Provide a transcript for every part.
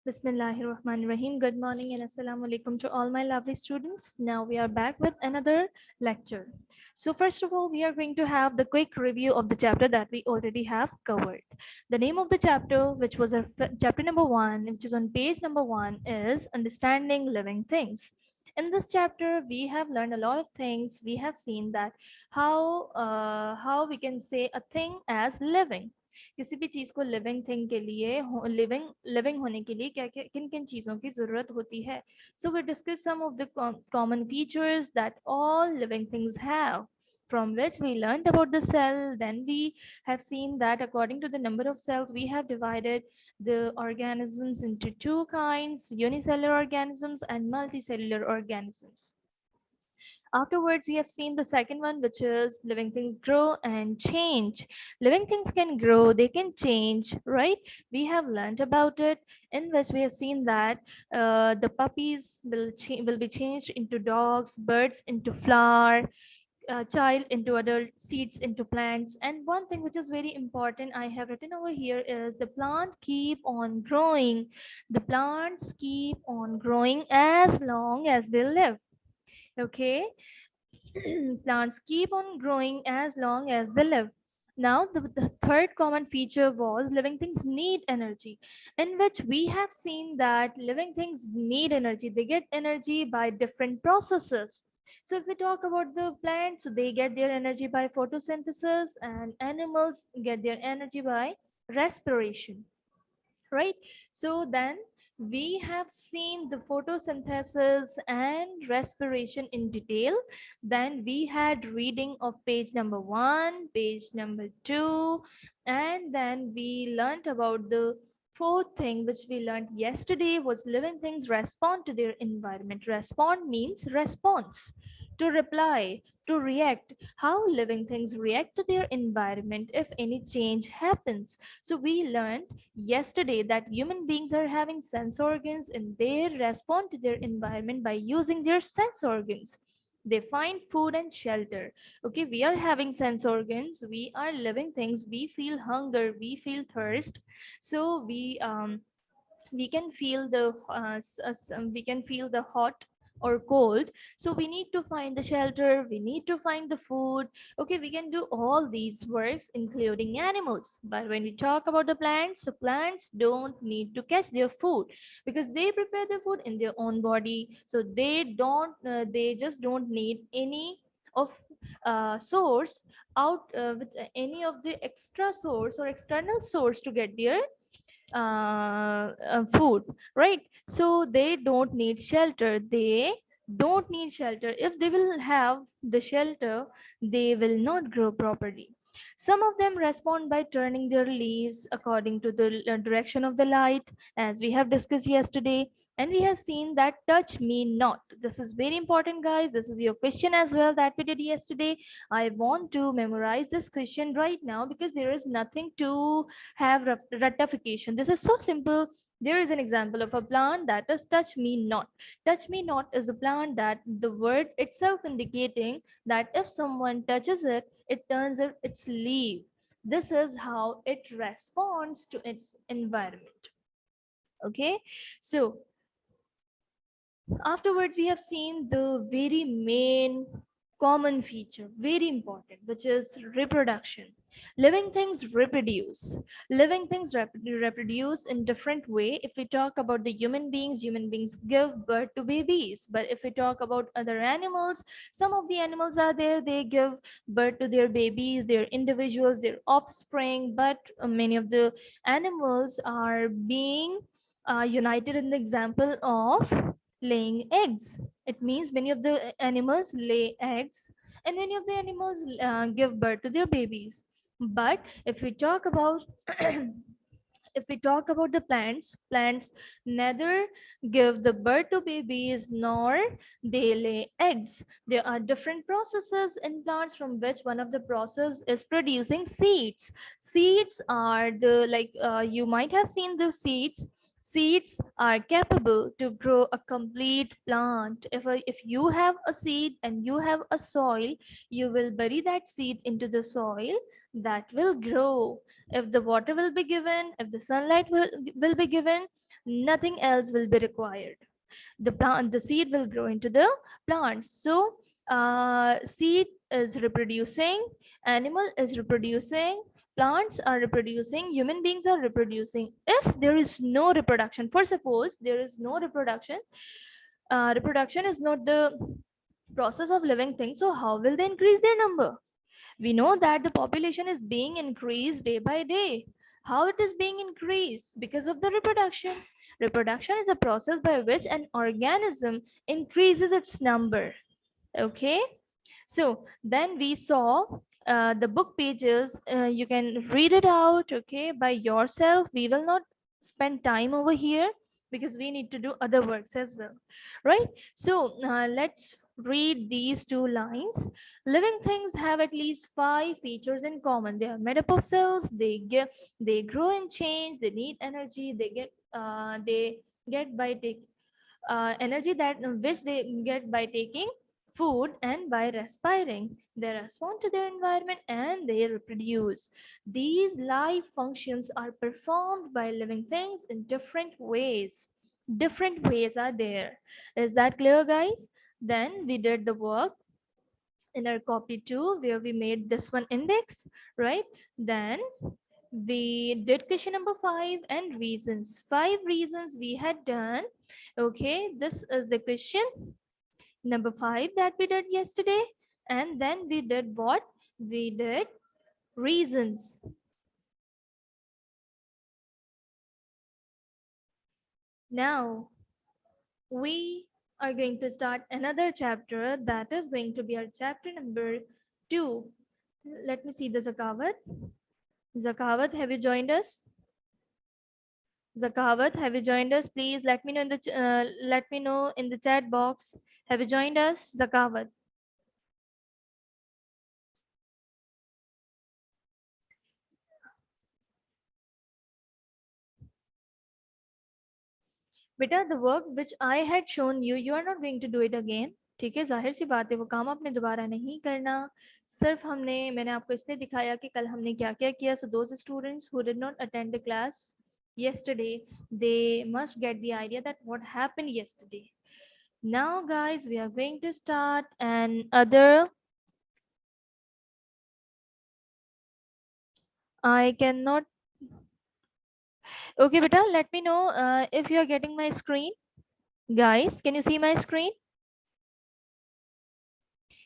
Bismillahirrahmanirrahim. Good morning and assalamu alaikum to all my lovely students. Now we are back with another lecture. So first of all, we are going to have the quick review of the chapter that we already have covered. The name of the chapter, which was our chapter number 1, which is on page number 1, is Understanding Living Things. In this chapter, we have learned a lot of things. We have seen that how we can say a thing as living. किसी भी चीज को living thing के लिए living living होने के लिए क्या क्या किन किन चीजों की जरूरत होती है. So we discuss some of the common features that all living things have, from which we learned about the cell. Then we have seen that according to the number of cells we have divided the organisms into two kinds: unicellular organisms and multicellular organisms. Afterwards, we have seen the second one, which is living things grow and change. Living things can grow, they can change, right? We have learned about it, in which we have seen that the puppies will be changed into dogs, birds into flower, child into adult, seeds into plants. And one thing which is very important I have written over here is the plant keep on growing. The plants keep on growing as long as they live. Okay. Plants keep on growing as long as they live. Now, the third common feature was living things need energy, in which we have seen that living things need energy. They get energy by different processes. So, if we talk about the plants, so they get their energy by photosynthesis, and animals get their energy by respiration, right? So then we have seen the photosynthesis and respiration in detail. Then we had reading of page number 1, page number 2, and then we learned about the fourth thing which we learned yesterday was living things respond to their environment. Respond means response, to reply, to react, how living things react to their environment if any change happens. So we learned yesterday that human beings are having sense organs and they respond to their environment by using their sense organs. They find food and shelter. Okay, we are having sense organs, we are living things, we feel hunger, we feel thirst. So we can feel the we can feel the hot or cold. So we need to find the shelter, we need to find the food. Okay, we can do all these works including animals. But when we talk about the plants, so plants don't need to catch their food because they prepare their food in their own body. So they just don't need any of source out with any of the extra source or external source to get their food, right? So they don't need shelter, they don't need shelter. If they will have the shelter, they will not grow properly. Some of them respond by turning their leaves according to the direction of the light, as we have discussed yesterday. And we have seen that touch me not. This is very important, guys. This is your question as well that we did yesterday. I want to memorize this question right now because there is nothing to have rectification. This is so simple. There is an example of a plant that is touch me not. Touch me not is a plant that the word itself indicating that if someone touches it, it turns its leaf. This is how it responds to its environment. Okay, so afterwards we have seen the very main common feature, very important, which is reproduction. Living things reproduce. Living things reproduce in different way. If we talk about the human beings give birth to babies. But if we talk about other animals, some of the animals are there, they give birth to their babies, their individuals, their offspring. But many of the animals are being united in the example of laying eggs. It means many of the animals lay eggs and many of the animals give birth to their babies. But if we talk about if we talk about the plants neither give the birth to babies nor they lay eggs. There are different processes in plants, from which one of the process is producing seeds. Seeds are the, like, you might have seen the seeds Seeds are capable to grow a complete plant. If you have a seed and you have a soil, you will bury that seed into the soil, that will grow. If the water will be given, if the sunlight will be given, nothing else will be required. The seed will grow into the plant. So seed is reproducing, animal is reproducing, plants are reproducing, human beings are reproducing. If there is no reproduction, for suppose there is no reproduction, reproduction is not the process of living things, so how will they increase their number? We know that the population is being increased day by day. How it is being increased? Because of the reproduction. Reproduction is a process by which an organism increases its number. Okay, so then we saw the book pages. You can read it out, okay, by yourself. We will not spend time over here because we need to do other works as well, right? So let's read these two lines. Living things have at least 5 features in common. They are made up of cells. They grow and change. They need energy. They get by take energy that which they get by taking food and by respiring. They respond to their environment and they reproduce. These life functions are performed by living things in different ways. Different ways are there. Is that clear, guys? Then we did the work in our copy 2 where we made this one index, right? Then we did question number 5 and reasons. 5 reasons we had done. Okay, this is the question number 5 that we did yesterday. And then we did what? We did reasons. Now we are going to start another chapter, that is going to be our chapter number 2. Let me see the Zakawat. Zakawat, have you joined us? Zakawat, have you joined us? Please let me know in the let me know in the chat box. Have you joined us, Zakawat? बेटा, the work which I had shown you, you are not going to do it again. ठीक है, जाहिर सी बात है, वो काम आपने दोबारा नहीं करना. सिर्फ मैंने आपको इसलिए दिखाया कि कल हमने क्या क्या किया. So those students who did not attend the class yesterday, they must get the idea that what happened yesterday. Now guys, we are going to start another. I cannot. Okay, beta, let me know if you are getting my screen. Guys, can you see my screen?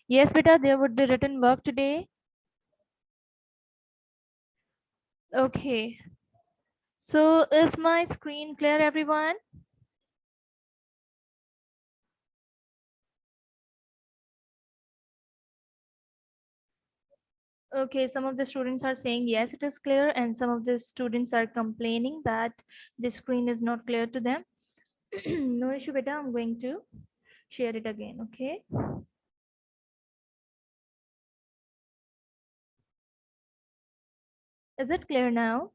Yes, beta, there would be written work today. Okay. So is my screen clear, everyone? Okay, some of the students are saying yes, it is clear, and some of the students are complaining that the screen is not clear to them. No issue, beta, I'm going to share it again, okay? Is it clear now?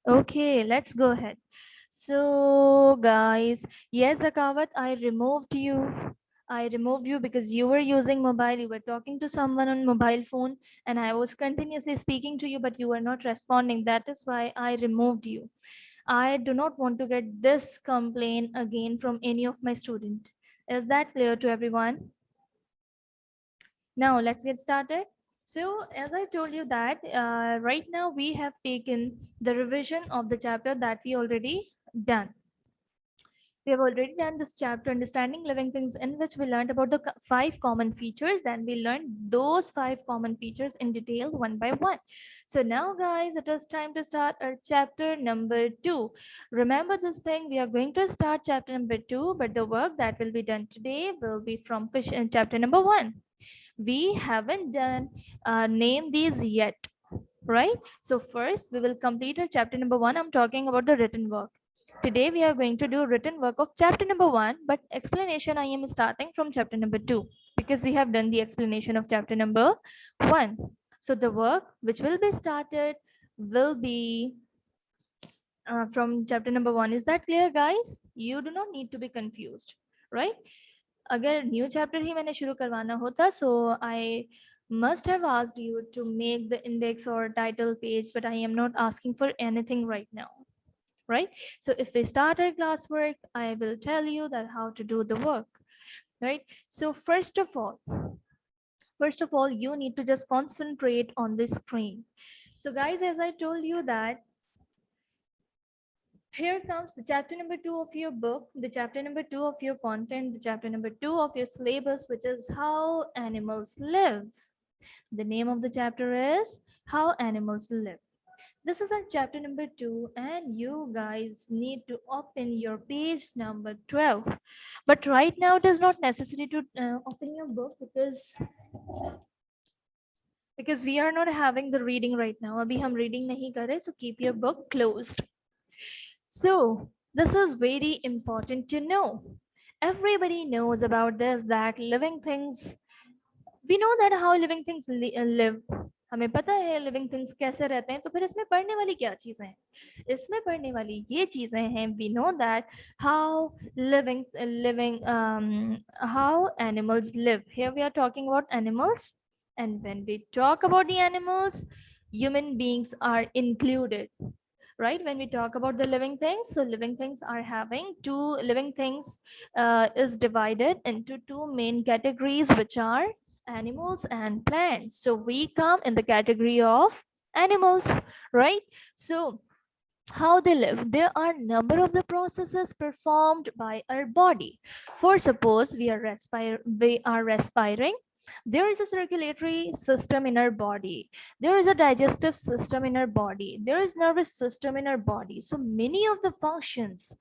Okay, let's go ahead. So guys, yes, Zakawat, I removed you. I removed you because you were using mobile, you were talking to someone on mobile phone, and I was continuously speaking to you, but you were not responding. That is why I removed you. I do not want to get this complaint again from any of my student. Is that clear to everyone? Now let's get started. So as I told you that right now we have taken the revision of the chapter that we already done. We have already done this chapter, Understanding Living Things, in which we learned about the 5 common features. Then we learned those 5 common features in detail one by one. So now guys, it is time to start our chapter number 2. Remember this thing, we are going to start chapter number 2, but the work that will be done today will be from chapter number 1. We haven't done name these yet, right? So first we will complete our chapter number 1. I'm talking about the written work. Today we are going to do written work of chapter number 1, but explanation I am starting from chapter number 2 because we have done the explanation of chapter number 1. So the work which will be started will be from chapter number 1. Is that clear, guys? You do not need to be confused, right? अगर new chapter ही मैंने शुरू करवाना होता, so I must have asked you to make the index or title page, but I am not asking for anything right now, right? So if we start our classwork, I will tell you that how to do the work, right? So first of all, you need to just concentrate on the screen. So guys, as I told you that here comes the chapter number 2 of your book, the chapter number 2 of your content, the chapter number 2 of your syllabus, which is how animals live. The name of the chapter is how animals live. This is our chapter number 2, and you guys need to open your page number 12. But right now it is not necessary to open your book because we are not having the reading right now. Abhi hum reading nahi kar rahe, so keep your book closed. So, this is very important to know. Everybody knows about this, that living things, we know that how living things live. हमें पता है living things कैसे रहते हैं, तो फिर इसमें पढ़ने वाली क्या चीजें हैं? इसमें पढ़ने वाली ये चीजें हैं. We know that how living how animals live. Here we are talking about animals, and when we talk about the animals, human beings are included, right? When we talk about the living things, so living things are having two living things is divided into two main categories, which are animals and plants. So we come in the category of animals, right? So how they live, there are number of the processes performed by our body. For suppose we are respiring, there is a circulatory system in our body, there is a digestive system in our body, there is nervous system in our body. So many of the functions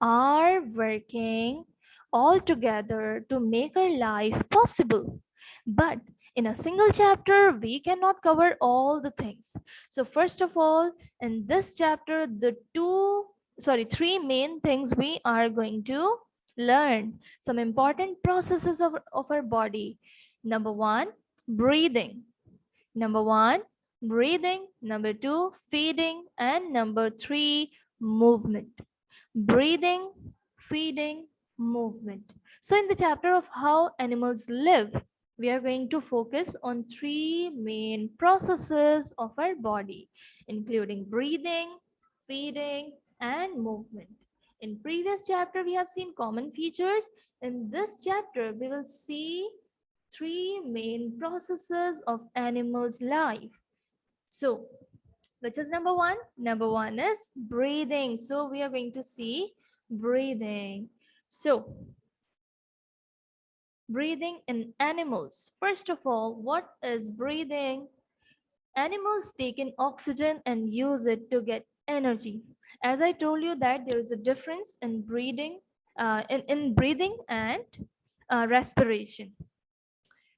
are working all together to make our life possible. But in a single chapter we cannot cover all the things. So first of all, in this chapter, three main things we are going to learn. Some important processes of our body. Number one, breathing. Number one, breathing. Number two, feeding. And number three, movement. Breathing, feeding, movement. So in the chapter of how animals live, we are going to focus on three main processes of our body, including breathing, feeding, and movement. In previous chapter, we have seen common features. In this chapter, we will see three main processes of animals' life. So, which is number one? Number one is breathing. So, we are going to see breathing. So, breathing in animals. First of all, what is breathing? Animals take in oxygen and use it to get energy. As I told you that there is a difference in breathing, in breathing and respiration.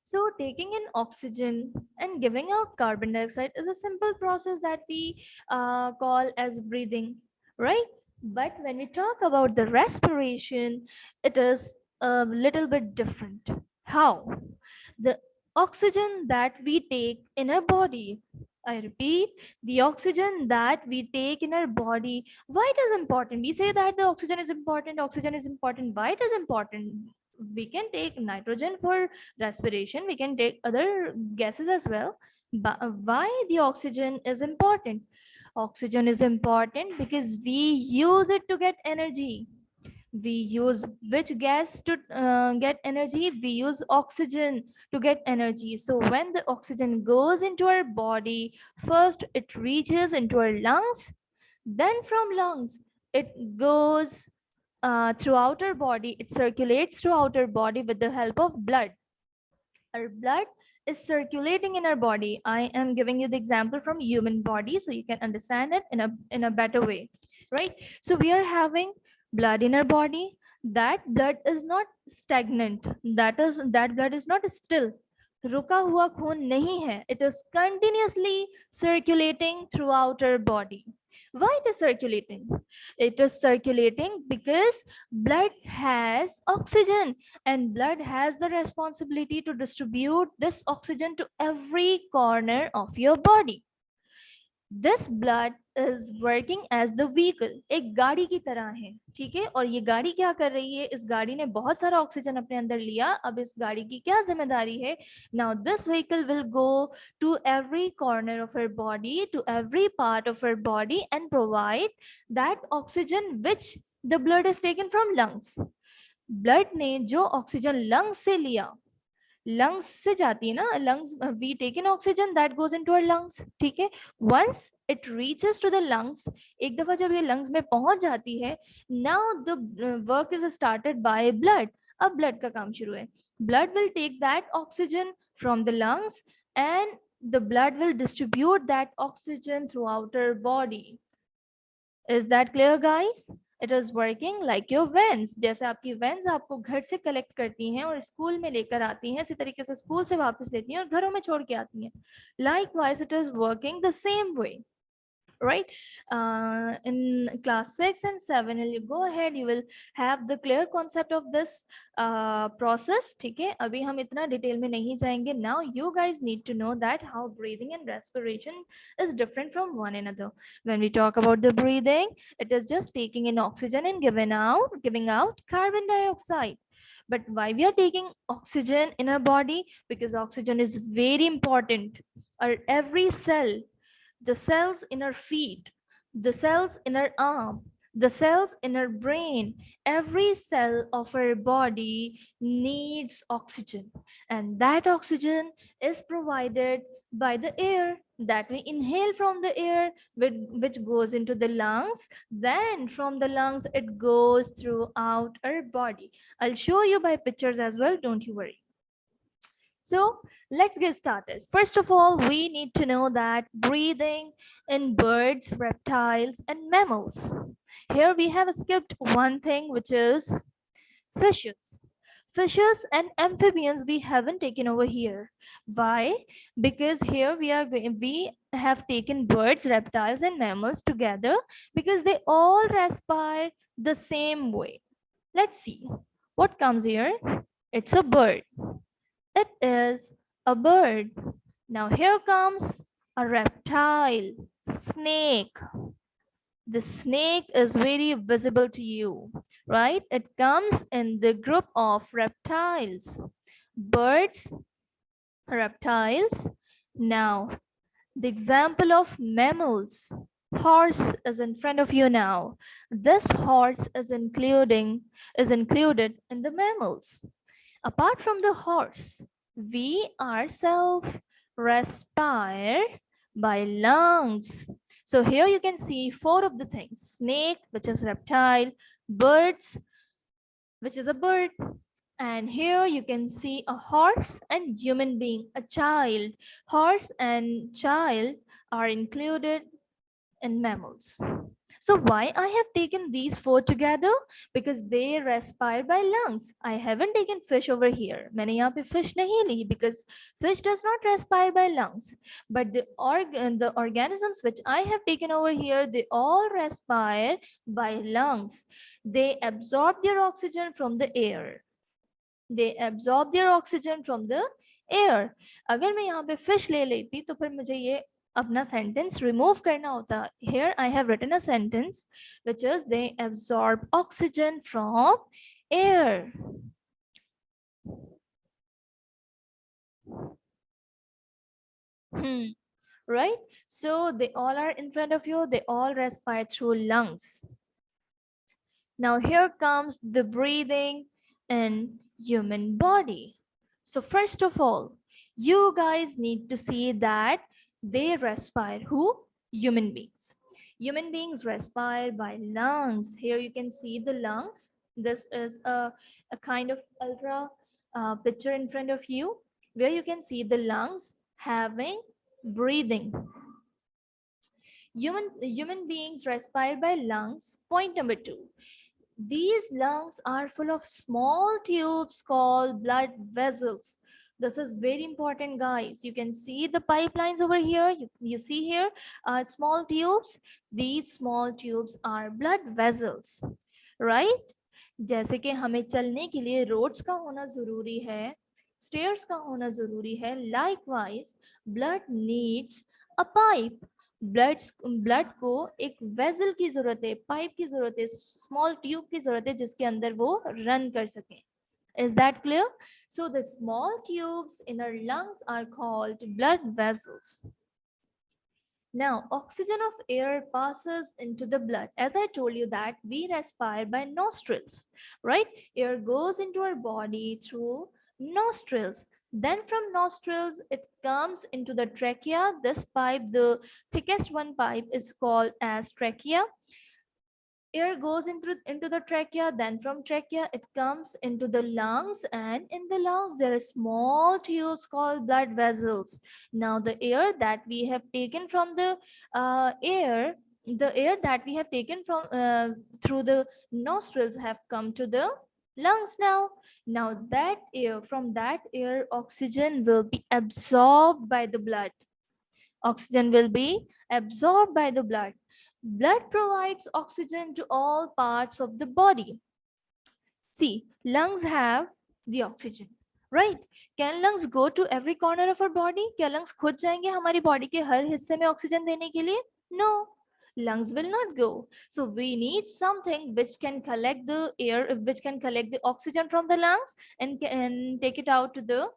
So taking in oxygen and giving out carbon dioxide is a simple process that we call as breathing, right? But when we talk about the respiration, it is a little bit different. How? The oxygen that we take in our body, I repeat, the oxygen that we take in our body, why it is important? We say that the oxygen is important, oxygen is important. Why it is important? We can take nitrogen for respiration, we can take other gases as well. But why the oxygen is important? Oxygen is important because we use it to get energy. We use which gas to get energy? We use oxygen to get energy. So when the oxygen goes into our body, first it reaches into our lungs, then from lungs it goes throughout our body, it circulates throughout our body with the help of blood. Our blood is circulating in our body. I am giving you the example from human body so you can understand it in a better way, right? So we are having blood in our body. That blood is not stagnant. That blood is not still. रुका हुआ खून नहीं है. It is continuously circulating throughout our body. Why it is circulating? It is circulating because blood has oxygen, and blood has the responsibility to distribute this oxygen to every corner of your body. This blood is working as the vehicle, एक गाड़ी की तरह है, ठीक है। और ये गाड़ी क्या कर रही है, इस गाड़ी ने बहुत सारा ऑक्सीजन अपने अंदर लिया, अब इस गाड़ी की क्या जिम्मेदारी है, now this vehicle will go to every corner of her body, to every part of her body and provide that oxygen which the blood is taken from lungs. Blood ने जो ऑक्सीजन लंग्स से लिया, lungs से जाती है ना, lungs we take in oxygen that goes into our lungs, ठीक है। Once it reaches to the lungs, एक दफा जब ये लंग्स में पहुंच जाती है, now the work is started by blood. अब ब्लड का काम शुरू है, blood will take that oxygen from the lungs and the blood will distribute that oxygen throughout our body. Is that clear, guys? It is working like your veins. जैसे आपकी veins आपको घर से कलेक्ट करती हैं और स्कूल में लेकर आती हैं, इसी तरीके से स्कूल से वापस लेती हैं और घरों में छोड़ के आती हैं. Likewise, it is working the same way. Right, in class 6 and 7 you go ahead, you will have the clear concept of this process, ठीक है। अभी हम इतना डिटेल में नहीं जाएंगे. Now you guys need to know that how breathing and respiration is different from one another. When we talk about the breathing, it is just taking in oxygen and giving out carbon dioxide. But why we are taking oxygen in our body? Because oxygen is very important. Our every cell, the cells in our feet, the cells in our arm, the cells in our brain, every cell of our body needs oxygen. And that oxygen is provided by the air that we inhale from the air, which goes into the lungs. Then from the lungs, it goes throughout our body. I'll show you by pictures as well, don't you worry. So let's get started. First of all, we need to know that breathing in birds, reptiles, and mammals. Here we have skipped one thing, which is fishes. Fishes and amphibians we haven't taken over here. Why? Because here we have taken birds, reptiles, and mammals together because they all respire the same way. Let's see what comes here. It's a bird. It is a bird. Now here comes a reptile, snake. The snake is very visible to you, right? It comes in the group of reptiles. Birds, reptiles. Now, the example of mammals. Horse is in front of you now. This horse is included in the mammals. Apart from the horse, we ourselves respire by lungs. So here you can see four of the things: snake, which is reptile, birds, which is a bird, and here you can see a horse and human being, a child. Horse and child are included in mammals. So why I have taken these four together? Because they respire by lungs. I haven't taken fish over here. मैंने यहाँ पे fish नहीं ली because fish does not respire by lungs. But the organisms which I have taken over here, they all respire by lungs. They absorb their oxygen from the air. They absorb their oxygen from the air. अगर मैं यहाँ पे fish ले लेती तो फिर मुझे ये अपना sentence remove करना होता. Here I have written a sentence which is they absorb oxygen from air. Right? So they all are in front of you. They all respire through lungs. Now here comes the breathing in human body. So first of all, you guys need to see that they respire. Who? Human beings. Human beings respire by lungs. Here you can see the lungs. This is a kind of ultra picture in front of you where you can see the lungs having breathing. Human beings respire by lungs. Point number 2. These lungs are full of small tubes called blood vessels. This is very important, guys. You can see the pipelines over here. You see here small tubes. These small tubes are blood vessels, right? जैसे कि हमें चलने के लिए roads का होना जरूरी है, स्टेयर्स का होना जरूरी है. Likewise, blood needs a pipe. Blood को एक वेसल की जरूरत है, पाइप की जरूरत है, स्मॉल ट्यूब की जरूरत है जिसके अंदर वो रन कर सके. Is that clear? So the small tubes in our lungs are called blood vessels. Now, oxygen of air passes into the blood. As I told you that we respire by nostrils, right? Air goes into our body through nostrils. Then from nostrils, it comes into the trachea. This pipe, the thickest one pipe, is called as trachea. Air goes into the trachea, then from trachea it comes into the lungs, and in the lungs there are small tubes called blood vessels. Now the air that we have taken from the air that we have taken from through the nostrils have come to the lungs. Now that air, from that air, oxygen will be absorbed by the blood. Oxygen will be absorbed by the blood. Blood provides oxygen to all parts of the body. See, lungs have the oxygen, right? Can lungs go to every corner of our body? क्या lungs खुद जाएंगे हमारी body के हर हिस्से में oxygen देने के लिए? No, lungs will not go. So we need something which can collect the air, which can collect the oxygen from the lungs and can take it out to the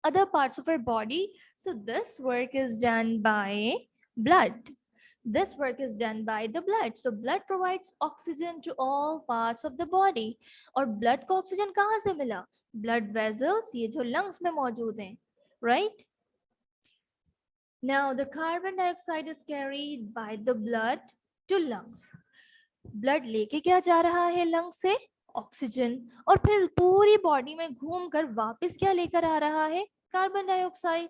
other parts of our body. So this work is done by blood. This work is done by the blood. So blood provides oxygen to all parts of the body. और blood को oxygen कहाँ से मिला? Blood vessels, ये जो lungs में मौजूद हैं, right? Now the carbon dioxide is carried by the blood to lungs. Blood लेके क्या जा रहा है lung से? Oxygen. और फिर पूरी body में घूम कर वापस क्या लेकर आ रहा है? Carbon dioxide.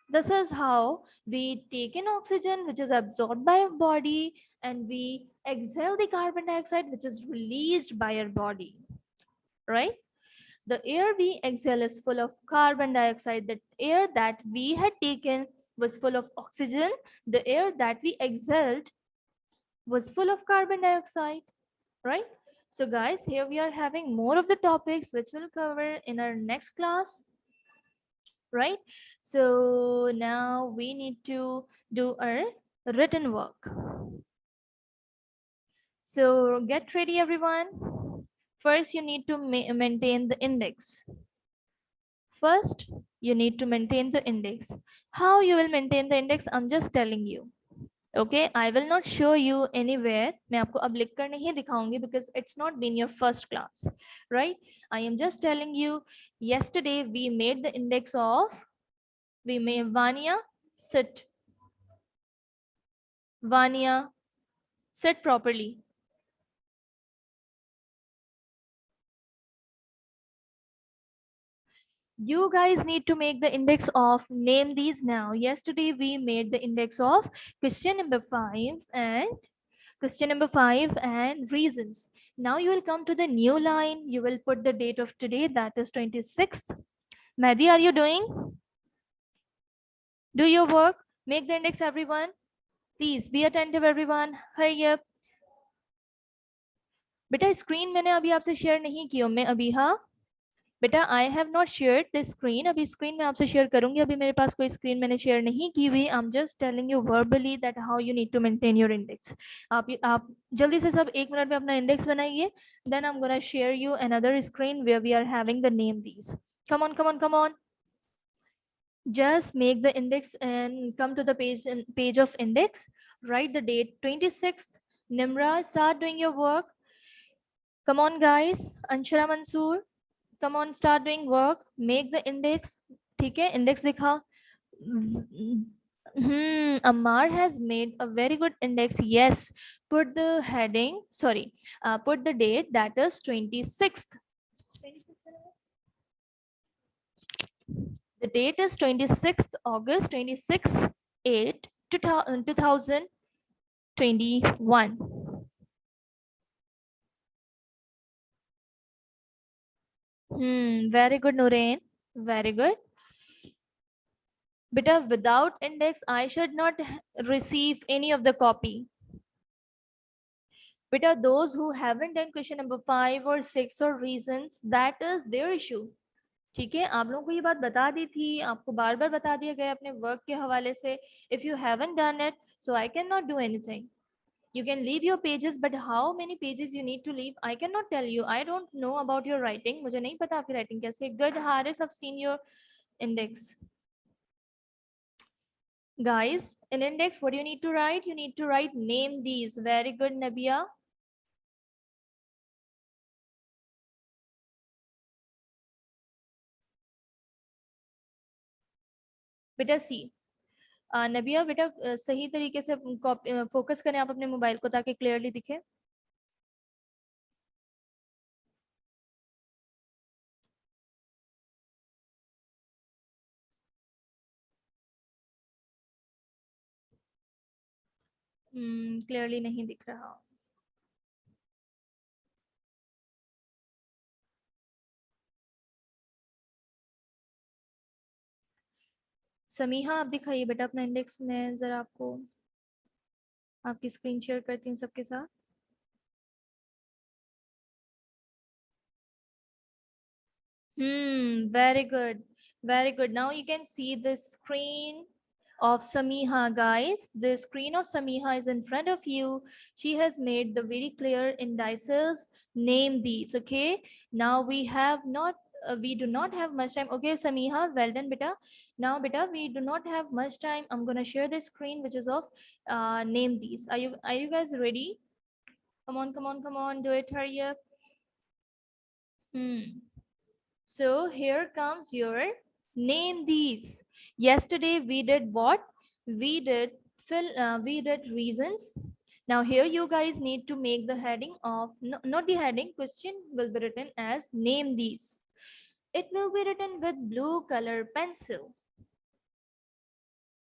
This is how we take in oxygen which is absorbed by our body and we exhale the carbon dioxide which is released by our body, right? The air we exhale is full of carbon dioxide. The air that we had taken was full of oxygen. The air that we exhaled was full of carbon dioxide, right? So guys, here we are having more of the topics which we'll cover in our next class, right? So now we need to do our written work. So get ready everyone. First you need to maintain the index. First you need to maintain the index. How you will maintain the index? I'm just telling you. Okay, I will not show you anywhere. मैं आपको अब लिख कर नहीं दिखाऊंगी because it's not been your first class, right? I am just telling you. Yesterday we made the index of. We made Vania sit. Vania sit properly. You guys need to make the index of name these now. Yesterday we made the index of question number 5 and reasons. Now you will come to the new line. You will put the date of today, that is 26th. Madhi, are you doing? Do your work. Make the index everyone. Please be attentive everyone. Hurry up. बेटा screen मैंने अभी आपसे share नहीं की मैं अभी हाँ बेटा I have not share the screen अभी स्क्रीन में आपसे शेयर करूंगी अभी मेरे पास कोई स्क्रीन मैंने शेयर नहीं की हुई I am just telling you verbally that how you need to maintain your index आप जल्दी से सब 1 मिनट में अपना इंडेक्स बनाइए then I am gonna share you another screen where we are having the name these come on just make the index and come to the page of index write the date 26th Nimra start doing your work come on guys Anshara Mansoor come on start doing work make the index ठीक है index दिखा Ammar has made a very good index yes put the heading sorry put the date that is 26th the date is 26th August 26th 8 2021 very good Nurain very good But without index, I should not receive any of the copy. But those who haven't done question number 5 or 6 or reasons, that is their issue. ठीक है, आप लोगों को ये बात बता दी थी, आपको बार बार बता दिया गया अपने वर्क के हवाले से. If you haven't done it, so I can not do anything. You can leave your pages, but how many pages you need to leave, I cannot tell you. I don't know about your writing. मुझे नहीं पता आपकी writing कैसे. Good, Haris, I've seen your index. Guys, in index, what do you need to write? You need to write name these. Very good, Nabia. बेटा सी. नबिया बेटा, सही तरीके से फोकस करें आप अपने मोबाइल को ताकि क्लियरली दिखे. क्लियरली नहीं दिख रहा. समीहा, आप दिखाइए बेटा अपना इंडेक्स में जरा. आपको आपकी स्क्रीन शेयर करती हूँ सबके साथ. Very good. Very good. Now you can see the screen of Samiha, guys. The screen of Samiha is in front of you. She has made the very clear indices. Name these, okay? Now we do not have much time. Okay, Samiha, well done, beta. Now, beta, we do not have much time. I'm gonna share the screen, which is of name these. Are you guys ready? Come on, come on, come on. Do it. Hurry up. So here comes your name these. Yesterday we did what? We did we did reasons. Now here you guys need to make the heading of, no, not the heading, question will be written as name these. It will be written with blue color pencil.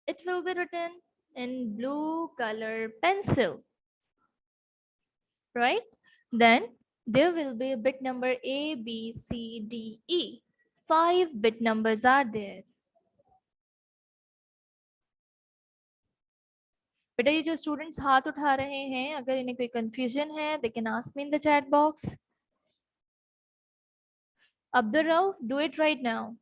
It will be written in blue color pencil. Right? Then there will be bit number A, B, C, D, E. 5 bit numbers are there. बेटा ये जो students हाथ उठा रहे हैं, अगर इन्हें कोई कंफ्यूजन है, they can ask me in the chat box. Abdur Rauf, do it right now.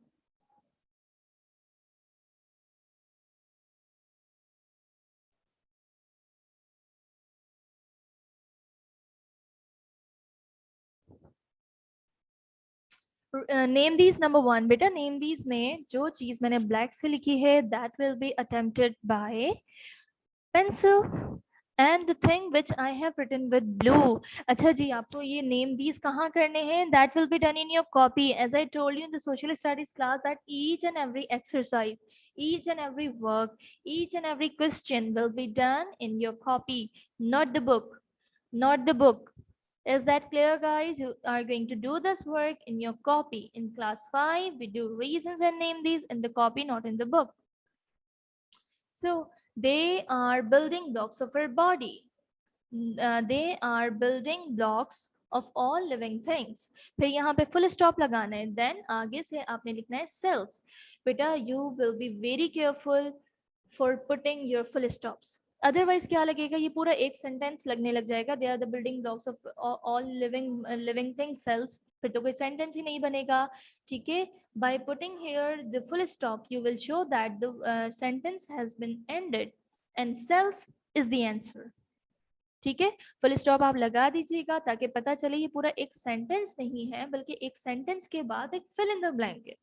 Name these number 1. बेटा नेम दीज में जो चीज मैंने ब्लैक से लिखी है, that will be attempted by pencil. And the thing which I have written with blue. अच्छा जी, आपको ये name these कहाँ करने हैं? That will be done in your copy. As I told you in the social studies class, that each and every exercise, each and every work, each and every question will be done in your copy, not the book. Not the book. Is that clear, guys? You are going to do this work in your copy. In class 5, we do reasons and name these in the copy, not in the book. So they are building blocks of our body. They are building blocks of all living things. फिर यहाँ पे full stop लगाना है. Then आगे से आपने लिखना है cells. बेटा you will be very careful for putting your full stops. Otherwise क्या लगेगा, ये पूरा एक sentence लगने लग जाएगा. They are the building blocks of all living things, cells. फिर तो कोई sentence ही नहीं बनेगा. ठीक है? By putting here the full stop, you will show that the sentence has been ended and cells is the answer. ठीक है? Full stop आप लगा दीजिएगा ताकि पता चले ये पूरा एक सेंटेंस नहीं है, बल्कि एक सेंटेंस के बाद एक फिल इन द ब्लैंक है.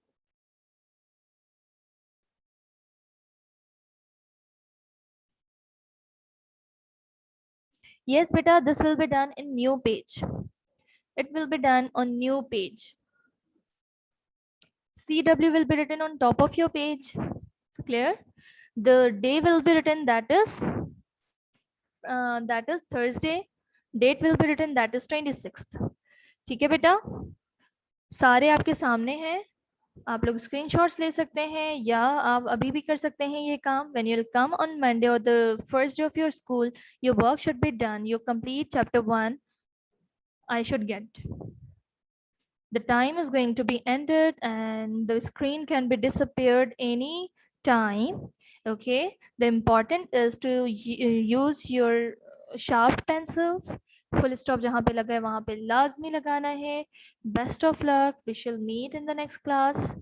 Yes, beta, this will be done in new page. It will be done on new page. CW will be written on top of your page. Clear? The day will be written, that is Thursday. Date will be written, that is 26th. ठीक है बेटा? सारे आपके सामने हैं. आप लोग screenshots ले सकते हैं या आप अभी भी कर सकते हैं ये काम. When you'll come on Monday or the first day of your school, your work should be done. You complete chapter 1. I should get. The time is going to be ended and the screen can be disappeared any time. Okay. The important is to use your sharp pencils. Full stop जहाँ पे लगा है वहाँ पे लाजमी लगाना है. Best of luck. We shall meet in the next class.